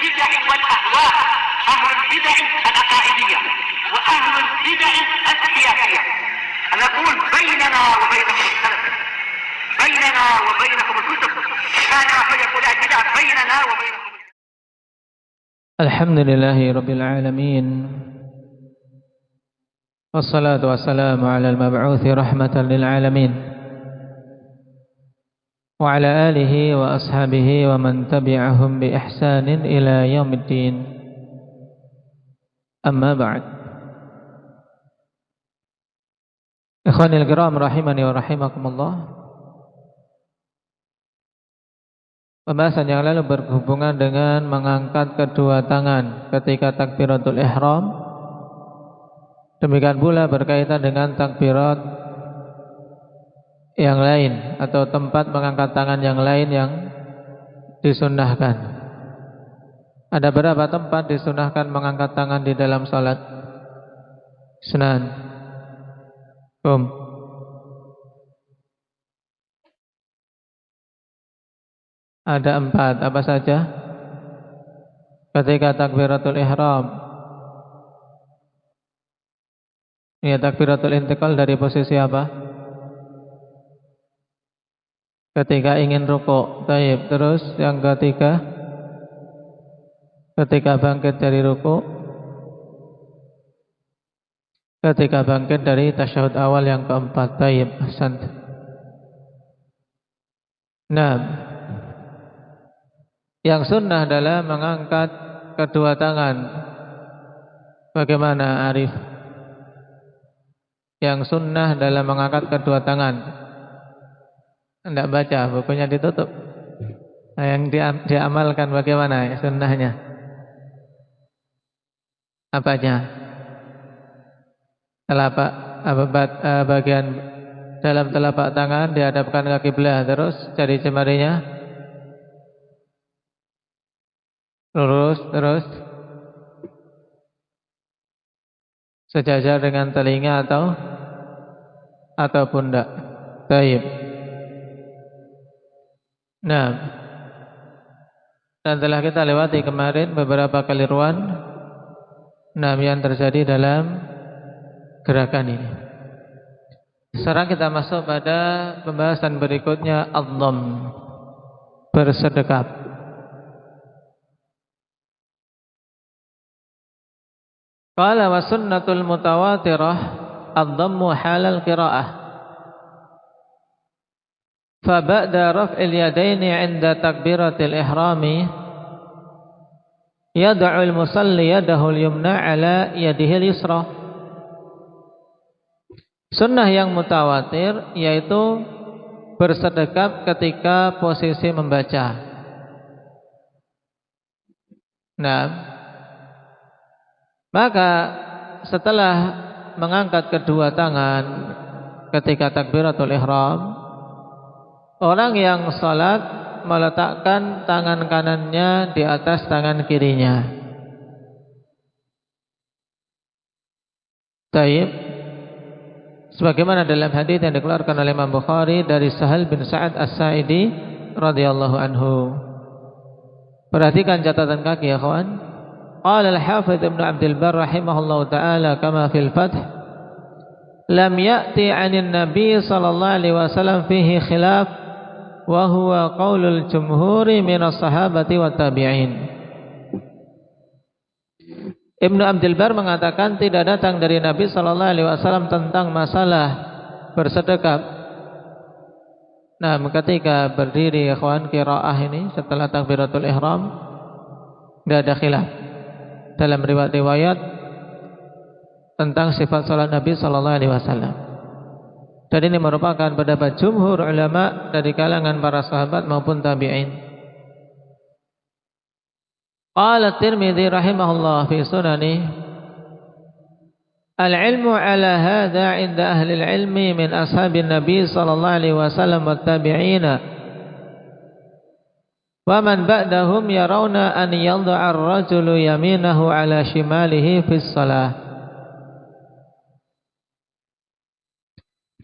البدع والأهواء، أهل البدع العقائدية وأهل البدع السياسية. نقول بيننا وبينكم السلف، بيننا وبينكم الكتب، كان فيقول البدع بيننا وبينكم. الحمد لله رب العالمين، والصلاة والسلام على المبعوث رحمة للعالمين وعلى آله وأصحابه ومن تبعهم بإحسان إلى يوم الدين. أما بعد. Ikhwanil kiram rahimani wa rahimakumullah. Pembahasan yang lalu berhubungan dengan mengangkat kedua tangan ketika takbiratul ihram. Demikian pula berkaitan dengan takbirat yang lain atau tempat mengangkat tangan yang lain yang disunnahkan. Ada berapa tempat disunnahkan mengangkat tangan di dalam salat? Sunan. Ada 4. Apa saja? Ketika takbiratul ihram, ini takbiratul intiqal dari posisi apa? Ketika ingin rukuk. Baik. Terus yang ketiga, ketika bangkit dari rukuk, ketika bangkit dari tasyahud awal yang keempat. Baik. Ahsan. Nah, yang sunnah adalah mengangkat kedua tangan. Bagaimana Arif? Yang sunnah adalah mengangkat kedua tangan. Tidak baca, bukunya ditutup. Nah, yang diamalkan bagaimana ya sunnahnya? Apanya? Bagian dalam telapak tangan dihadapkan ke kiblat, terus jari jemarinya lurus, terus sejajar dengan telinga atau pundak. Baik. Nah, dan telah kita lewati kemarin beberapa keliruan yang terjadi dalam gerakan ini. Sekarang kita masuk pada pembahasan berikutnya, ad-dhamm, bersedekap. Qala wa sunnatul mutawatirah ad-dhammu halal qira'ah. Fa ba'da raf'il yadaini 'inda takbiratil ihrami yad'u al-musalli yadahu al-yumna 'ala yadihi al-yusra. Sunnah yang mutawatir yaitu bersedekap ketika posisi membaca. Nah, maka setelah mengangkat kedua tangan ketika takbiratul ihram, orang yang salat meletakkan tangan kanannya di atas tangan kirinya. Taib, sebagaimana dalam hadis yang dikeluarkan oleh Imam Bukhari dari Sahal bin Sa'ad As-Sa'idi radhiyallahu anhu. Perhatikan catatan kaki ya kawan. قال الحافظ ابن عبد البر رحمه الله تعالى كما في الفتح لم يأتي عن النبي صلى الله عليه وسلم فيه خلاف وهو قول الجمهور من الصحابة والتابعين. Ibnu Abdul Bar mengatakan tidak datang dari Nabi sallallahu alaihi wasallam tentang masalah bersedekap. Nah, ketika berdiri ikhwan qiraah ini setelah takbiratul ihram tidak ada khilaf dalam riwayat-riwayat tentang sifat salat Nabi sallallahu alaihi wasallam. Dan ini merupakan pendapat jumhur ulama dari kalangan para sahabat maupun tabi'in. Qala Tirmidzi rahimahullah fi sunani al-ilmu ala hadha 'inda ahli al-ilmi min ashabin Nabi sallallahu alaihi wasallam wat tabi'ina wa man ba'dahum yarawna an yadha'a ar-rajulu yaminahu 'ala shimalihi fi shalah.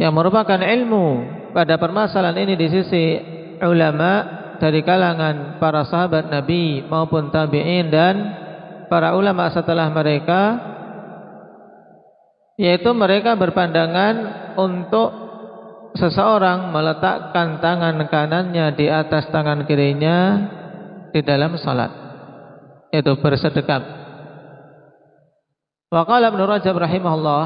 Yang merupakan ilmu pada permasalahan ini di sisi ulama dari kalangan para sahabat Nabi maupun tabi'in dan para ulama setelah mereka, yaitu mereka berpandangan untuk seseorang meletakkan tangan kanannya di atas tangan kirinya di dalam salat, yaitu bersedekap. Wa qala Ibnu Rajab rahimahullah,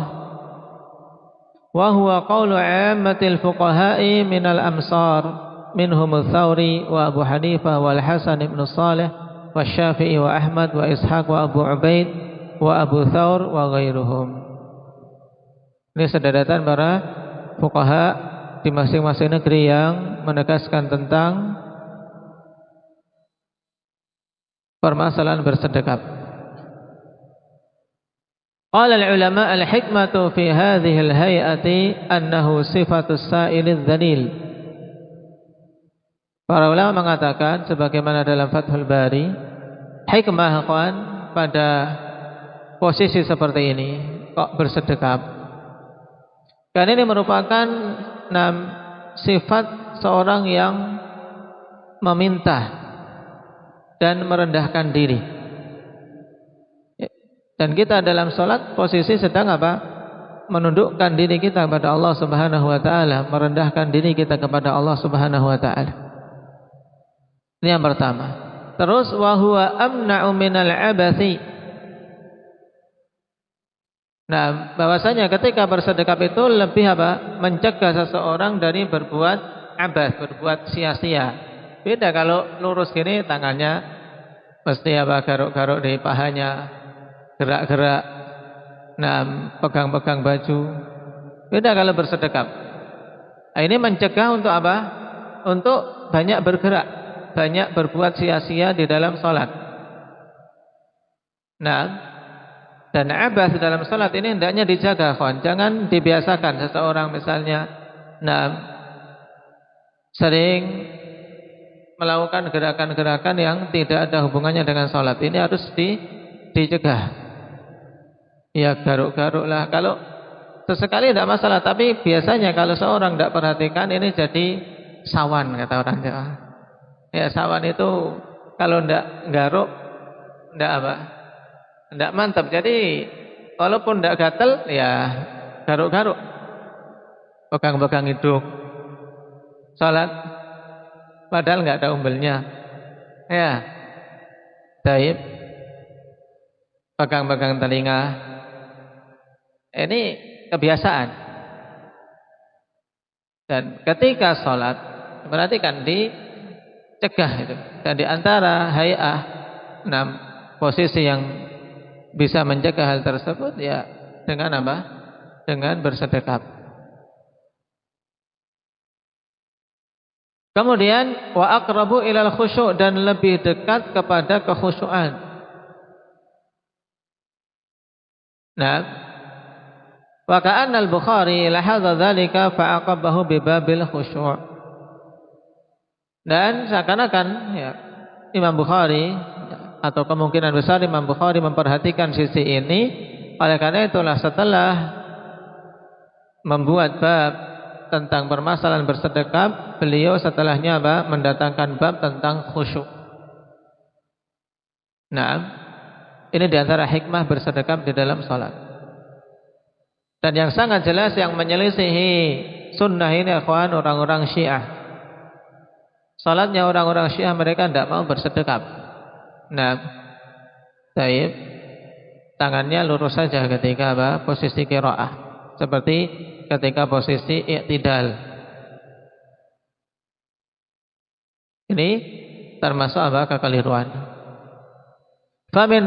wa huwa qaulu 'ammatil fuqaha'i minal amsar minhum Ats-Tsauri wa Abu Hanifah wal Hasan ibn Shalih wa Syafi'i wa Ahmad wa Ishaq wa Abu Ubaid wa Abu Thawr wa ghairuhum. Ini sedadatan para fuqaha di masing-masing negeri yang menegaskan tentang permasalahan bersedekap. Qala al-ulama al-hikmatu fi hadhihi al-hay'ati annahu sifatus sa'ilidz dzalil. Para ulama mengatakan sebagaimana dalam Fathul Bari, hikmah kawan pada posisi seperti ini kok bersedekap. Karena ini merupakan sifat seorang yang meminta dan merendahkan diri. Dan kita dalam salat posisi sedang apa? Menundukkan diri kita kepada Allah Subhanahu wa taala, merendahkan diri kita kepada Allah Subhanahu wa taala. Ini yang pertama. Terus wa huwa amna'u minal 'abathi. Nah, bahwasanya ketika bersedekap itu lebih apa? Mencegah seseorang dari berbuat abath, berbuat sia-sia. Beda kalau lurus gini tangannya mesti apa? Garuk-garuk di pahanya, gerak-gerak, pegang-pegang baju. Beda kalau bersedekap. Nah, ini mencegah untuk apa? Untuk banyak bergerak, banyak berbuat sia-sia di dalam salat. Dan abath dalam salat ini hendaknya dijaga, kawan. Jangan dibiasakan seseorang misalnya sering melakukan gerakan-gerakan yang tidak ada hubungannya dengan salat. Ini harus dicegah. Ya garuk-garuk lah. Kalau sesekali tidak masalah, tapi biasanya kalau seorang tidak perhatikan ini jadi sawan, kata orang Jawa. Ya sawan itu kalau ndak garuk ndak apa? Ndak mantap. Jadi walaupun ndak gatel ya garuk-garuk. Pegang-pegang hidung. Salat padahal enggak ada umbelnya. Ya. Taib. Pegang-pegang telinga. Ini kebiasaan. Dan ketika salat perhatikan cegah itu. Dan di antara hay'ah posisi yang bisa mencegah hal tersebut ya dengan apa? Dengan bersedekap. Kemudian wa aqrabu ilal khusyuk, dan lebih dekat kepada kekhusyuan. Wa ka'anna al-Bukhari lahadha dzalika fa'aqabahu bi babil khusyuk. Dan seakan-akan ya, Imam Bukhari atau kemungkinan besar Imam Bukhari memperhatikan sisi ini. Oleh karena itulah setelah membuat bab tentang permasalahan bersedekap, beliau setelahnya mendatangkan bab tentang khusyuk. Ini diantara hikmah bersedekap di dalam salat. Dan yang sangat jelas yang menyelisihi sunnah ini akhwan, orang-orang Syiah. Salatnya orang-orang Syiah, mereka tidak mau bersedekap. Taib, tangannya lurus saja ketika posisi qiraah, seperti ketika posisi i'tidal. Ini termasuk kekeliruan. Famin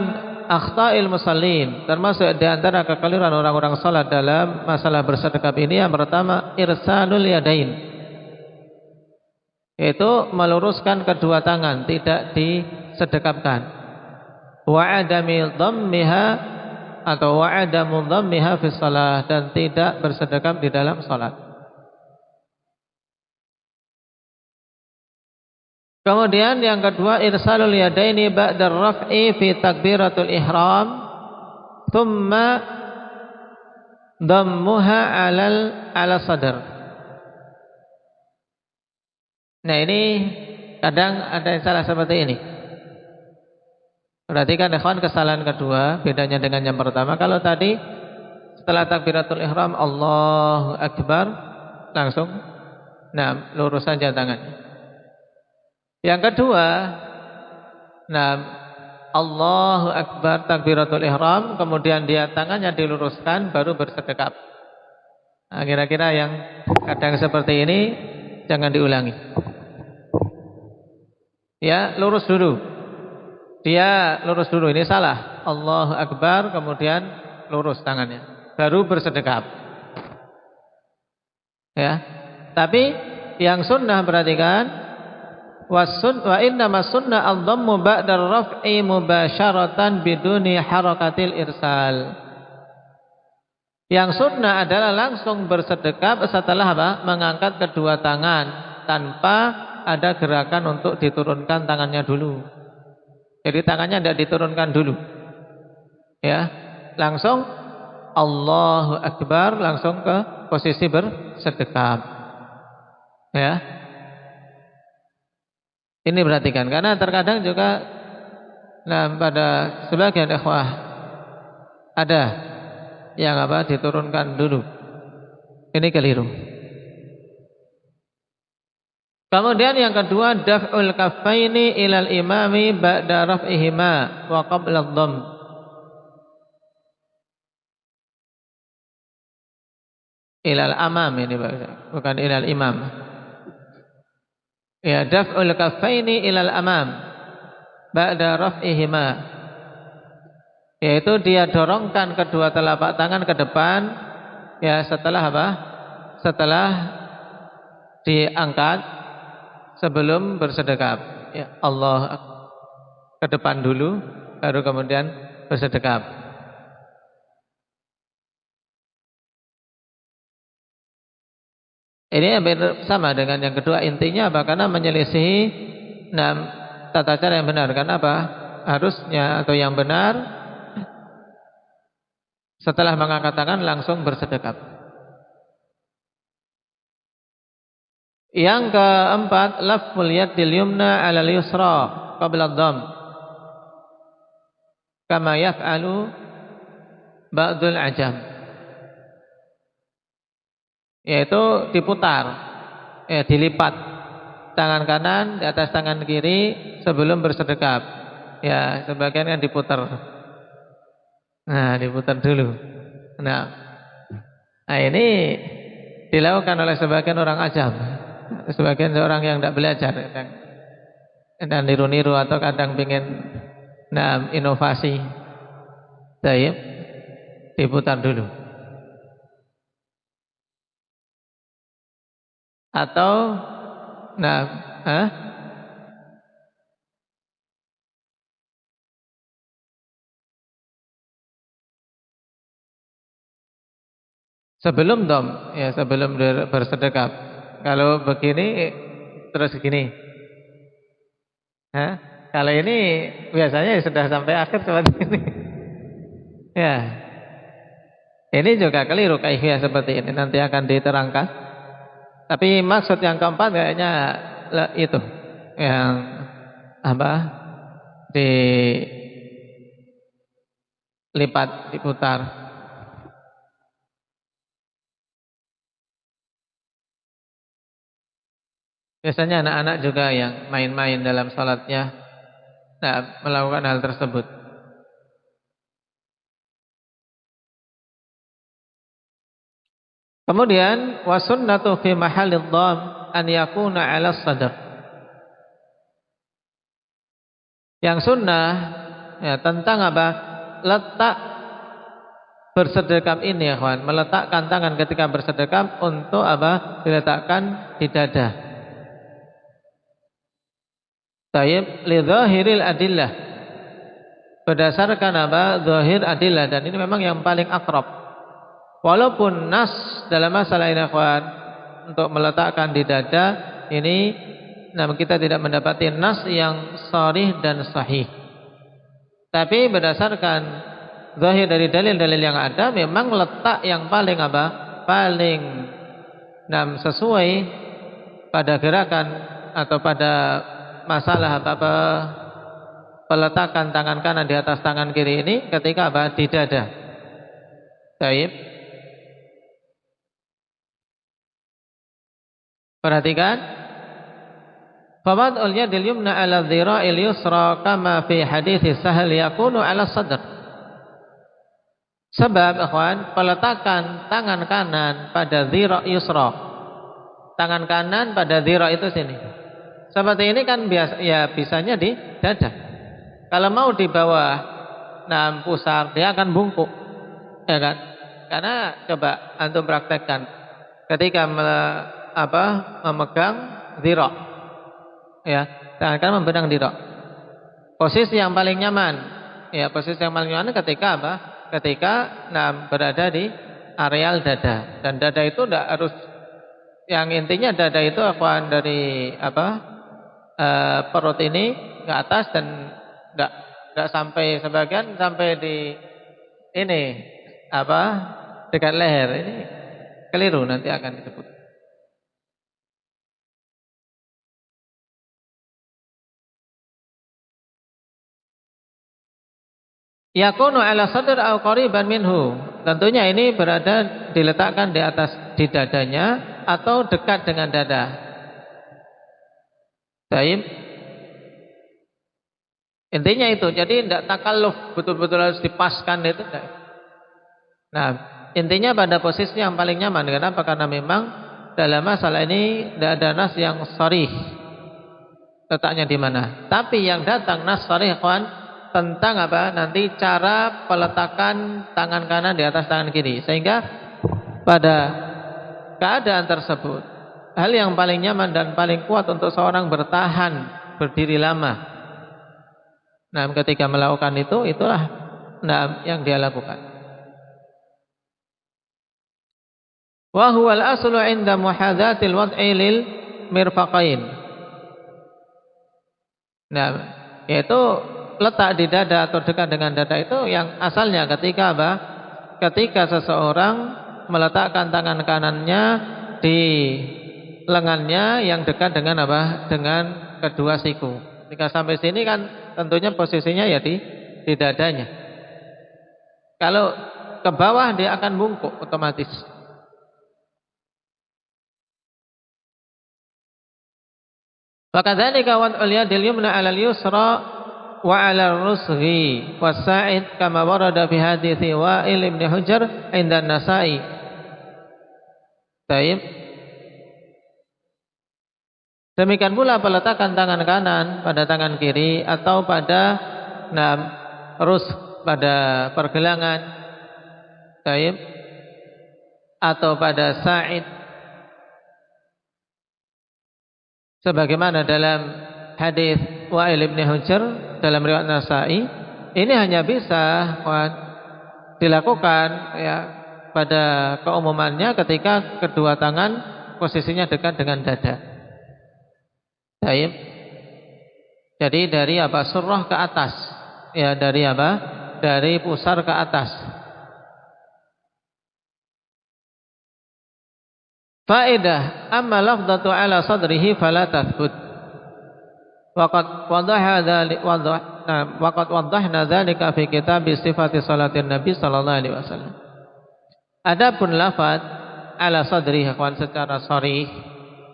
akhta'il musallin, termasuk di antara kekeliruan orang-orang salat dalam masalah bersedekap ini, yang pertama irsalul yadain, yaitu meluruskan kedua tangan, tidak disedekapkan. Wa adami dhammiha atau wa adamu dhammiha fi shalah, dan tidak bersedekap di dalam salat. Kemudian yang kedua irsalul yadaini ba'da raf'i fi takbiratul ihram, thumma dhammuha ala sadr. Nah ini Kadang ada yang salah seperti ini. Perhatikan ikhwan, kesalahan kedua bedanya dengan yang pertama. Kalau tadi setelah takbiratul ihram Allahu Akbar langsung lurus saja tangannya. Yang kedua, Allahu Akbar takbiratul ihram, kemudian dia tangannya diluruskan baru bersedekap. Nah, kira-kira yang kadang seperti ini jangan diulangi. Ya, lurus dulu. Dia lurus dulu, ini salah. Allahu Akbar kemudian lurus tangannya, baru bersedekap. Ya. Tapi yang sunnah perhatikan, wa innama sunnah al-dhammu ba'da raf'i mubasyaratan biduni harakatil irsal. Yang sunnah adalah langsung bersedekap setelah apa? Mengangkat kedua tangan tanpa ada gerakan untuk diturunkan tangannya dulu. Jadi tangannya tidak diturunkan dulu. Ya, langsung Allahu Akbar, langsung ke posisi bersedekap. Ya. Ini perhatikan, karena terkadang juga pada sebagian ikhwah ada yang diturunkan dulu. Ini keliru. Kemudian yang kedua, daf'ul kaffaini ilal imami ba'da raf'ihima wa qabla ad-dhamm. Ilal amam ini bukan ilal imam. Ya, daf'ul kaffaini ilal amam ba'da raf'ihima, yaitu dia dorongkan kedua telapak tangan ke depan ya setelah apa? Setelah diangkat sebelum bersedekap. Ya, Allah ke depan dulu baru kemudian bersedekap. Ini hampir sama dengan yang kedua, intinya apa? Karena menyelisihi tata cara yang benar. Karena apa? Harusnya atau yang benar setelah mengangkat tangan langsung bersedekap. Yang keempat, laful yadil yumna 'alal yusra qabla ad-dhamm. Kama yaf'alu ba'dul ajam. Yaitu diputar, dilipat tangan kanan di atas tangan kiri sebelum bersedekap. Ya, sebagian kan diputar. Nah, diputar dulu. Nah, ini dilakukan oleh sebagian orang ajam, sebagian orang yang tidak belajar, dan niru-niru atau kadang ingin inovasi. Baik, diputar dulu. Atau sebelum dom, ya sebelum bersedekap. Kalau begini terus gini. Kalau ini biasanya sudah sampai akhir seperti ini. Ya. Ini juga keliru kaifiyah seperti ini, nanti akan diterangkan. Tapi maksud yang keempat kayaknya itu yang dilipat, diputar. Biasanya anak-anak juga yang main-main dalam salatnya melakukan hal tersebut. Kemudian wasunnatu fi mahallid dhamm an yakuna 'ala sadr. Yang sunnah ya tentang apa? Letak bersedekap ini ya kawan, meletakkan tangan ketika bersedekap untuk apa? Diletakkan di dada. Tayyib li dhahiril adillah. Berdasarkan apa? Zahir adillah, dan ini memang yang paling akrab. Walaupun nas dalam masalah ini akhwan untuk meletakkan di dada ini, namun kita tidak mendapati nas yang sharih dan sahih. Tapi berdasarkan zahir dari dalil-dalil yang ada, memang letak yang paling apa? Paling sesuai pada gerakan atau pada masalah apa peletakan tangan kanan di atas tangan kiri ini ketika apa? Di dada. Baik. Perhatikan. Fawad'ul yadil yumna 'ala dhira'il yusra kama fi hadits Sahal yakunu 'ala sadr. Sebab ikhwan, peletakan tangan kanan pada dhira' yusra. Tangan kanan pada dhira' itu sini. Seperti ini kan biasa ya bisanya di dada. Kalau mau di bawah pusar dia akan bungkuk. Ya kan? Karena coba antum praktekkan ketika memegang dhira'. Ya, tangan kanan membenang dhira'. Posisi yang paling nyaman, ya posisi yang paling nyaman ketika apa? Ketika berada di areal dada. Dan dada itu tidak harus, yang intinya dada itu akuan dari perut ini ke atas dan tidak sampai sebagian sampai di ini dekat leher. Ini keliru, nanti akan disebut. Yakunu ala sadr au qariban minhu. Tentunya ini diletakkan di atas di dadanya atau dekat dengan dada. Baik. Intinya itu. Jadi tidak takalluf betul-betul harus dipaskan itu. Nah, intinya pada posisi yang paling nyaman. Kenapa? Karena memang dalam masalah ini tidak ada nas yang sharih letaknya di mana. Tapi yang datang nas sharih tentang nanti cara peletakan tangan kanan di atas tangan kiri, sehingga pada keadaan tersebut hal yang paling nyaman dan paling kuat untuk seorang bertahan berdiri lama. Nah, ketika melakukan itulah yang dia lakukan. Wa huwal aslu 'inda muhadzatil wad'i lil mirfaqain. Nah, yaitu letak di dada atau dekat dengan dada itu yang asalnya ketika ketika seseorang meletakkan tangan kanannya di lengannya yang dekat dengan dengan kedua siku. Ketika sampai sini kan tentunya posisinya ya di dadanya. Kalau ke bawah dia akan bungkuk otomatis. Fakadzalika wad'ul yadil yumna 'alal yusra wa 'ala rusghi wasa'id kama warada fi hadits Wa'il bin Hujr 'inda An-Nasa'i. Baik. Demikian pula peletakan tangan kanan pada tangan kiri atau pada pada pergelangan. Baik. Atau pada sa'id. Sebagaimana dalam hadis Wa'il bin Hujr dalam riwayat Nasa'i, ini hanya bisa dilakukan ya pada keumumannya ketika kedua tangan posisinya dekat dengan dada. Baik. Jadi dari surrah ke atas, ya dari dari pusar ke atas. Faedah, amma lafdhatu ala sadrihi fala tathbut. Waqad wadahna dzalika fi kitab sifati salatin Nabi sallallahu alaihi wasallam. Adapun lafaz ala sadri secara sharih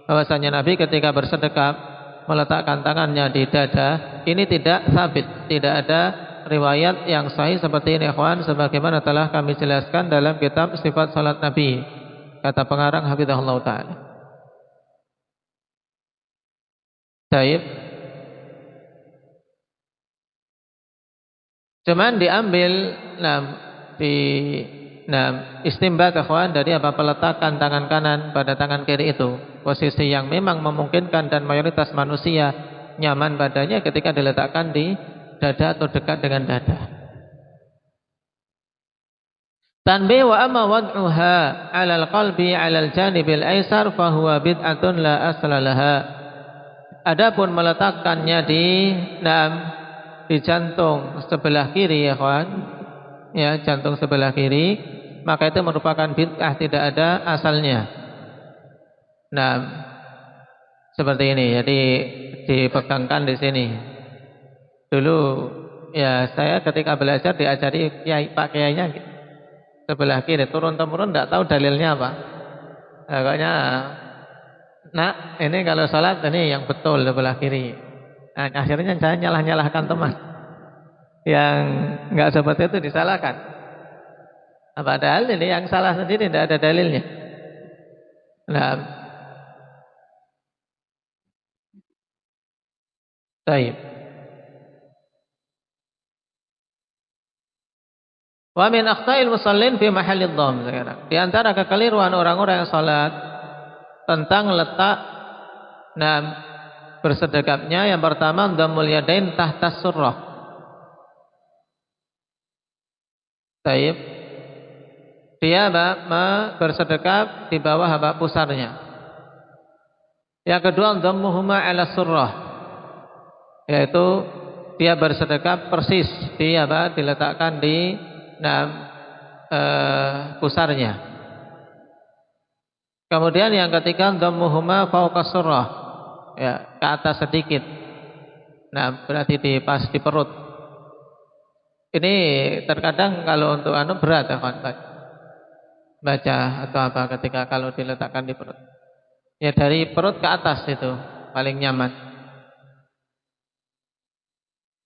bahwasanya Nabi ketika bersedekap meletakkan tangannya di dada, ini tidak sabit, tidak ada riwayat yang sahih seperti ini sebagaimana telah kami jelaskan dalam kitab sifat salat Nabi, kata pengarang hafizahullah taala. Baik. Cuman diambil istimbat dari peletakan tangan kanan pada tangan kiri itu, posisi yang memang memungkinkan dan mayoritas manusia nyaman badannya ketika diletakkan di dada atau dekat dengan dada. Tanbih wa amma wad'uha 'alal qalbi 'alal janibil aisar fa huwa bid'atun la asla laha. Adapun meletakkannya di jantung sebelah kiri ya jantung sebelah kiri, maka itu merupakan bid'ah, tidak ada asalnya. seperti ini. Jadi dipegangkan di sini. Dulu ya saya ketika belajar diajari Pak Kiainya sebelah kiri, turun temurun tidak tahu dalilnya apa. Pokoknya nak ini kalau sholat ini yang betul sebelah kiri. Nah, akhirnya saya nyalahkan teman yang nggak seperti itu disalahkan. Padahal ini yang salah sendiri tidak ada dalilnya. Nah, baik. Wa min akhta'il musallin fi mahallid dhamm sekarang. Di antara kekeliruan orang-orang yang salat tentang letak bersedekapnya, yang pertama dhammul yadain tahta surrah. Baik. Dia bersedekap di bawah pusarnya. Yang kedua dhammuhuma ala surrah, yaitu dia bersedekap persis diletakkan di pusarnya. Kemudian yang ketiga dhammuhuma fawqa surrah, ya, ke atas sedikit. Nah, berarti pas di perut. Ini terkadang kalau untuk berat ya kan, baca atau apa ketika kalau diletakkan di perut. Ya dari perut ke atas itu paling nyaman.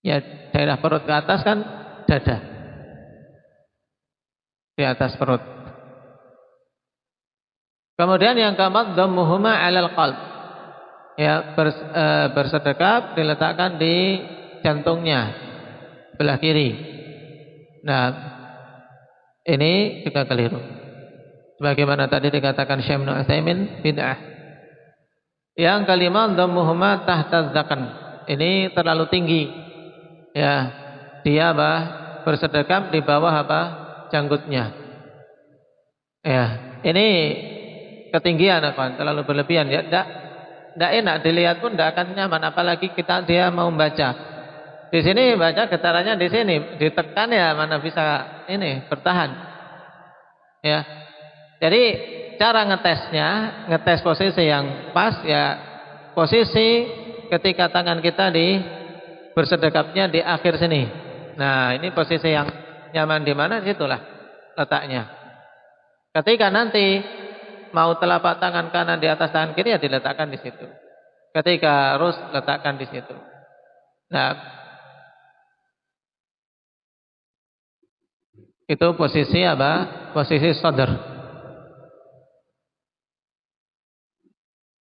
Ya daerah perut ke atas kan dada. Di atas perut. Kemudian yang keempat dhammuhuma 'alal qalb. Ya bersedekap diletakkan di jantungnya sebelah kiri. Nah, ini juga keliru. Sebagaimana tadi dikatakan Syekh Ibnu Utsaimin bid'ah. Yang kelima dhammuhuma tahta zakan. Ini terlalu tinggi. Ya, dia bersedekap di bawah janggutnya. Ya, ini ketinggian terlalu berlebihan. Ya, tidak enak dilihat pun tidak akan nyaman. Apalagi dia mau membaca. Di sini baca getarannya di sini, ditekan ya mana bisa ini bertahan. Ya. Jadi cara ngetes posisi yang pas ya, posisi ketika tangan kita bersedekapnya di akhir sini. Nah, ini posisi yang nyaman di mana, situlah letaknya. Ketika nanti mau telapak tangan kanan di atas tangan kiri ya diletakkan di situ. Ketika harus letakkan di situ. Nah, itu posisi Posisi sadar.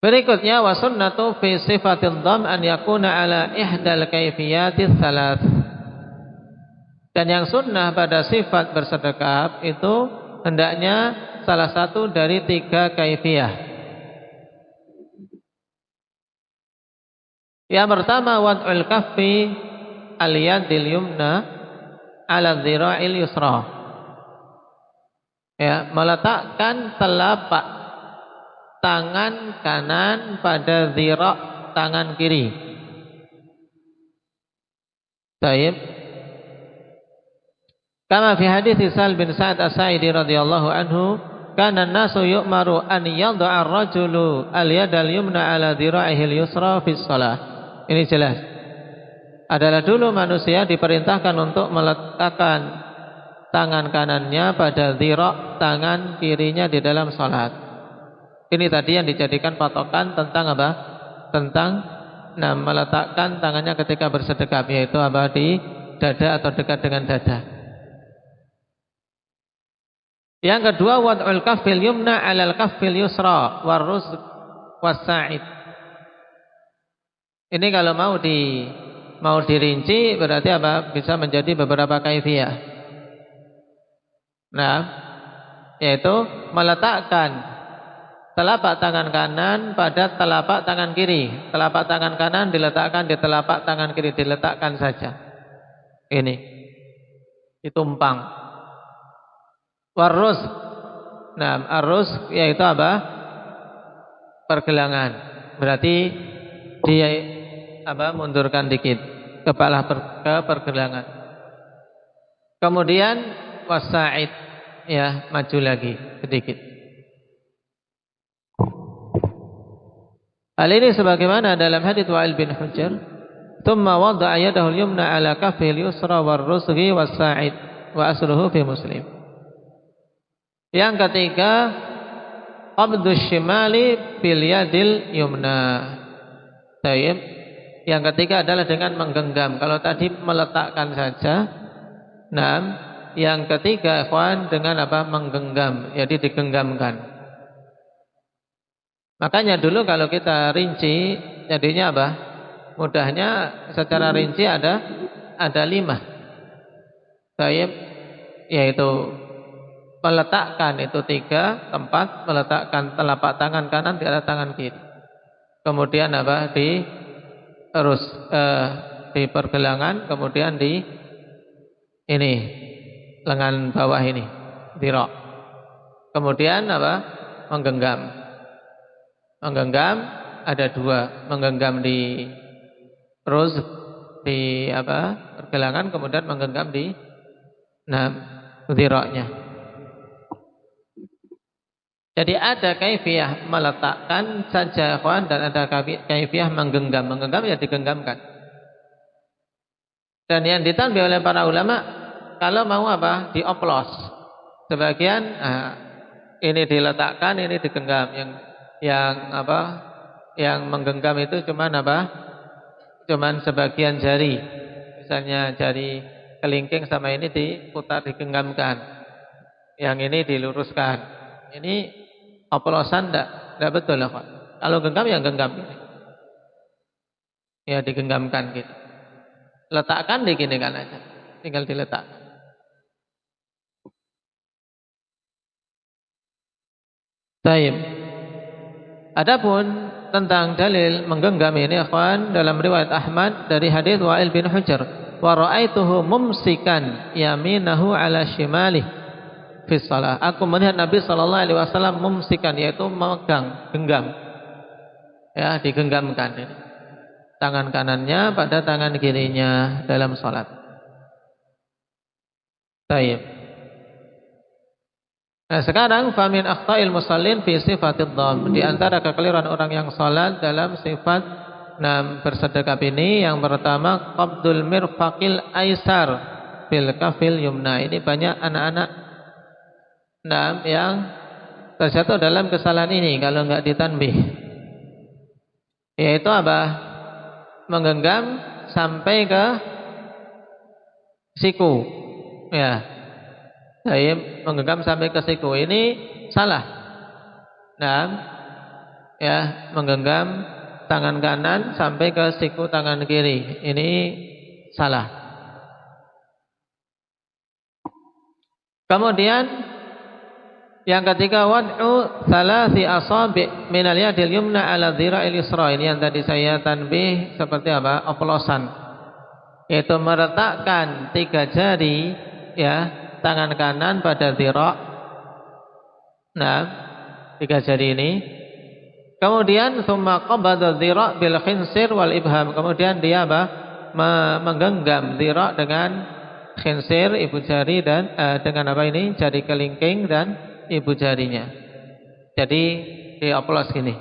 Berikutnya wa sunnatu fi sifatil dhamm an yakuna ala ihdal kaifiyatis salat. Dan yang sunnah pada sifat bersedekap itu hendaknya salah satu dari 3 kaifiyah. Yang pertama wad'ul kaffi al-yadil yumna ala dhira'il yusra. Ya, meletakkan telapak tangan kanan pada dhira' tangan kiri. Baik. Kama fi hadits Sal bin Sa'ad As-Sa'idi radhiyallahu anhu, kana an-nasu yu'maru an yad'a ar-rajulu al-yadal yumna ala dhira'ihil yusra fi shalah. Ini jelas. Adalah dulu manusia diperintahkan untuk meletakkan tangan kanannya pada dhira' tangan kirinya di dalam salat. Ini tadi yang dijadikan patokan tentang Tentang meletakkan tangannya ketika bersedekap, yaitu di dada atau dekat dengan dada. Yang kedua wad'ul kaffil yumna 'alal kaffil yusra warruz was-sa'id. Ini kalau mau dirinci berarti bisa menjadi beberapa kaifiyah. Nah, yaitu meletakkan telapak tangan kanan pada telapak tangan kiri. Telapak tangan kanan diletakkan di telapak tangan kiri, diletakkan saja. Ini ditumpang. Warruz. Nah, arruz yaitu pergelangan. Berarti dia mundurkan dikit kepala ke pergelangan. Kemudian wasa'id, ya, maju lagi sedikit. Hal ini sebagaimana dalam hadits Wa'il bin Hujr, "Tsumma wada'a yadahu al-yumna 'ala kaffihi al-yusra war-rusghi was-sa'id wa asluhu fi Muslim." Yang ketiga, qabdus shimali bil yadil yumna. Baik. Yang ketiga adalah dengan menggenggam. Kalau tadi meletakkan saja. Nah, yang ketiga, ikhwan, dengan apa? Menggenggam. Jadi digenggamkan. Makanya dulu kalau kita rinci, jadinya apa? Mudahnya secara rinci ada 5. Baik, yaitu meletakkan itu 3 tempat, meletakkan telapak tangan kanan di atas tangan kiri. Kemudian apa? Di pergelangan, kemudian di ini lengan bawah ini, dhira'. Kemudian apa? Menggenggam. Menggenggam ada 2, menggenggam di perut, di apa? Pergelangan, kemudian menggenggam di dhira'nya. Jadi ada kaifiyah meletakkan saja, ikhwan, dan ada kaifiyah menggenggam. Menggenggam ya digenggamkan. Dan yang ditanbih oleh para ulama, kalau mau apa? Dioplos. Sebagian ini diletakkan, ini digenggam. Yang menggenggam itu cuman apa? Cuman sebagian jari. Misalnya jari kelingking sama ini diputar, digenggamkan. Yang ini diluruskan. Ini oplosan enggak betul lah, Pak. Kalau genggam ya genggam ini. Ya digenggamkan gitu. Letakkan diginikan aja. Tinggal diletakkan. Baik. Adapun tentang dalil menggenggam ini, ikhwan, dalam riwayat Ahmad dari hadis Wa'il bin Hujr, wa ra'aituhu mumsikan yaminahu 'ala shimalihi fi shalah. Aku melihat Nabi sallallahu alaihi wasallam mumsikan, yaitu memegang, genggam. Ya, digenggamkan ini. Tangan kanannya pada tangan kirinya dalam salat. Baik. Nah, sekarang famin akhta'il musallin fi sifatid dhamm. Di antara kekeliruan orang yang salat dalam sifat bersedekap ini, yang pertama qabdul mirfaqil aisar bil kafil yumna. Ini banyak anak-anak yang terjatuh dalam kesalahan ini kalau enggak ditanbih. Yaitu apa? Menggenggam sampai ke siku. Ya. Menggenggam sampai ke siku ini salah. Ya, menggenggam tangan kanan sampai ke siku tangan kiri ini salah. Kemudian yang ketiga, wad'u thalathi asabi' minal yadil yumna 'ala dhira'il yusra. Ini yang tadi saya tanbih seperti apa? Oplosan. Yaitu meletakkan 3 jari ya, tangan kanan pada dhira'. 3 jari ini. Kemudian tsumma qabada dhira' bil khinsir wal ibham. Kemudian dia apa? Menggenggam dhira' dengan khinsir, ibu jari, dan dengan apa ini? Jari kelingking dan ibu jarinya. Jadi dioplos gini.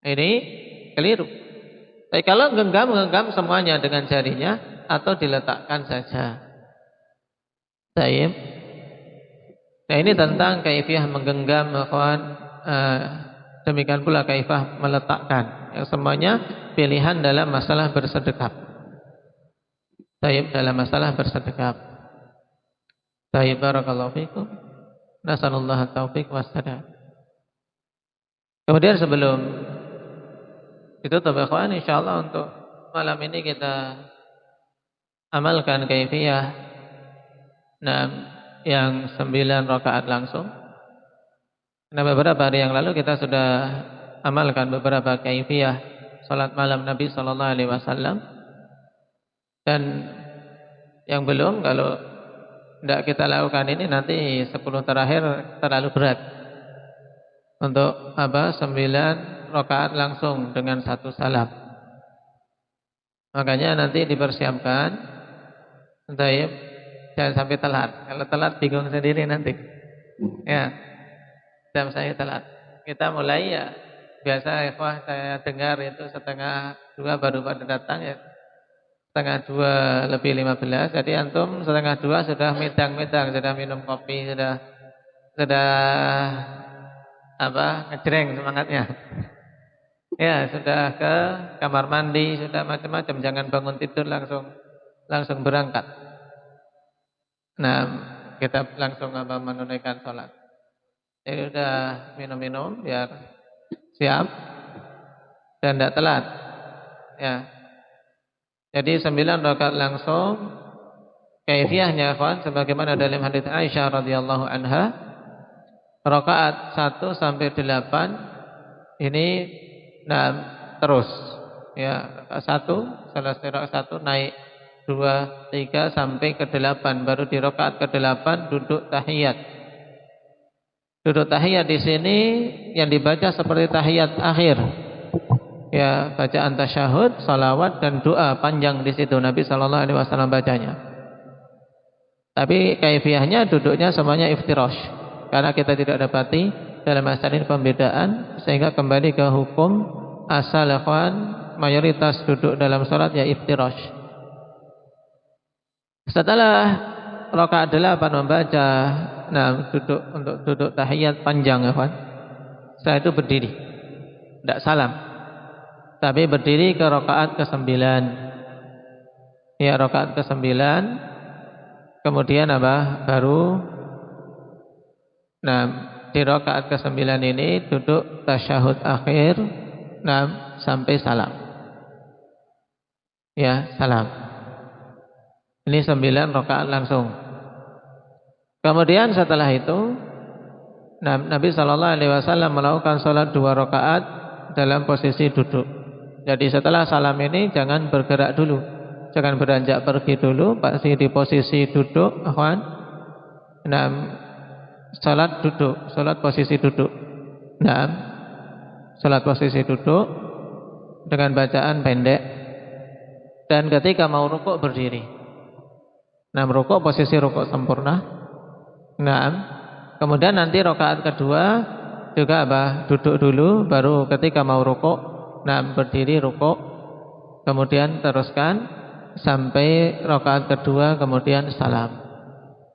Ini keliru. Tapi kalau genggam semuanya dengan jarinya atau diletakkan saja. Baik. Nah, ini tentang kaifiyah menggenggam, ikhwan. Demikian pula kaifiyah meletakkan. Yang semuanya pilihan dalam masalah bersedekap. Baik, dalam masalah bersedekap. Baik, barakallahu fikum. Nasallallahu taufiq wassadad. Kemudian sebelum ditutup, ikhwan, insyaallah untuk malam ini kita amalkan kaifiyah yang 9 rakaat langsung. Nah, beberapa hari yang lalu kita sudah amalkan beberapa kaifiyah salat malam Nabi sallallahu alaihi wasallam. Dan yang belum, kalau tidak kita lakukan ini, nanti 10 terakhir terlalu berat. Untuk apa? 9 rakaat langsung dengan 1 salam. Makanya nanti dipersiapkan. Baik. Jangan sampai telat. Kalau telat bingung sendiri nanti. Ya. Jam saya telat. Kita mulai ya biasa ikhwah saya dengar itu 1:30 baru pada datang ya. 1:30 lebih 15. Jadi antum 1:30 sudah medang-medang, sudah minum kopi, sudah ngejreng semangatnya. Ya, sudah ke kamar mandi, sudah macam-macam, jangan bangun tidur langsung berangkat. Nah, kita langsung menunaikan sholat. Jadi sudah minum-minum biar siap dan tidak telat. Ya. Jadi 9 rakaat langsung. Kaifiyahnya kawan sebagaimana dalam hadits Aisyah radhiyallahu anha, rakaat 1 sampai 8 ini terus. Ya, rakaat 1 selesai rakaat 1 naik 2, 3 sampai ke 8, baru di rakaat ke-8 duduk tahiyat. Duduk tahiyat di sini yang dibaca seperti tahiyat akhir. Ya, bacaan tasyahud, salawat dan doa panjang di situ Nabi sallallahu alaihi wasallam bacanya. Tapi kaifiyahnya duduknya semuanya iftirash. Karena kita tidak dapati dalam masalah ini pembedaan, sehingga kembali ke hukum asal ikhwan, mayoritas duduk dalam salat ya iftirash. Setelah rakaat 8 membaca duduk untuk duduk tahiyat panjang ikhwan. Setelah itu berdiri. Tidak salam. Tapi berdiri ke rakaat ke-9. Ya, rakaat ke-9. Kemudian baru di rakaat ke-9 ini duduk tasyahud akhir sampai salam. Ya, salam. Ini 9 rakaat langsung. Kemudian setelah itu Nabi sallallahu alaihi wasallam melakukan salat 2 rakaat dalam posisi duduk. Jadi setelah salam ini jangan bergerak dulu, jangan beranjak pergi dulu, pasti di posisi duduk, akhwan. Salat duduk, salat posisi duduk. Salat posisi duduk dengan bacaan pendek. Dan ketika mau rukuk berdiri. Rukuk posisi rukuk sempurna. Kemudian nanti rakaat kedua juga duduk dulu, baru ketika mau rukuk berdiri rukuk, kemudian teruskan sampai rakaat kedua, kemudian salam.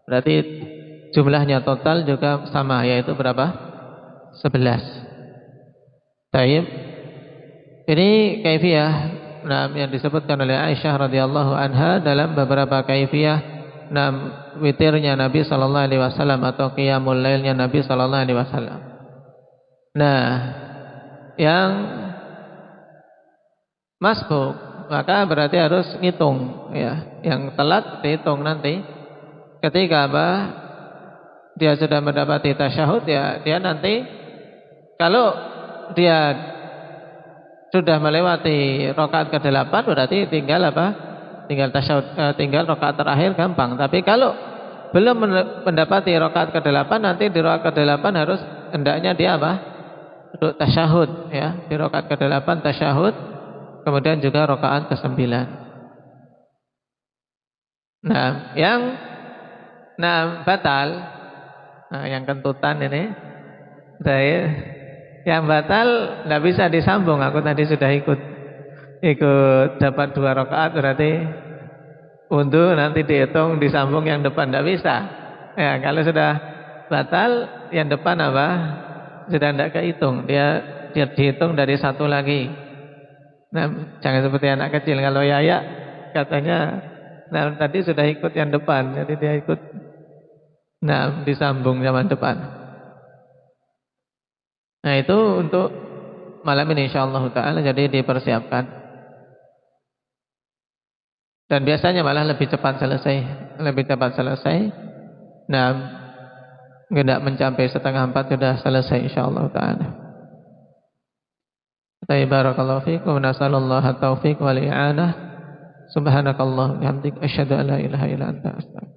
Berarti jumlahnya total juga sama, yaitu berapa? 11. Baik. Ini kaifiyah yang disebutkan oleh Aisyah radhiyallahu anha dalam beberapa kaifiyah witirnya Nabi sallallahu alaihi wasallam atau qiyamul lailnya Nabi sallallahu alaihi wasallam. Yang masbuk maka berarti harus ngitung ya. Yang telat dihitung nanti ketika dia sudah mendapati tasyahud, ya dia nanti kalau dia sudah melewati rakaat ke-8 berarti tinggal tinggal tasyahud, tinggal rakaat terakhir gampang. Tapi kalau belum mendapati rakaat ke-8, nanti di rakaat ke-8 harus hendaknya dia duduk tasyahud ya, di rakaat ke-8 tasyahud. Kemudian juga rakaat ke-9. Yang batal, yang kentutan ini, yang batal tidak bisa disambung. Aku tadi sudah ikut dapat 2 rakaat, berarti untuk nanti dihitung disambung yang depan tidak bisa. Ya, kalau sudah batal, yang depan sudah tidak kehitung, dia dihitung dari 1 lagi. Jangan seperti anak kecil, kalau ya katanya tadi sudah ikut yang depan, jadi dia ikut disambung zaman depan. Itu untuk malam ini insyaallah taala, jadi dipersiapkan. Dan biasanya malah lebih cepat selesai. Tidak mencapai 3:30 sudah selesai insyaallah taala. Barakallahu fiikum, nasallallahu at-taufiq wal i'anah. Subhanakallah bihamdik asyhadu an la ilaha illa anta astaghfiruka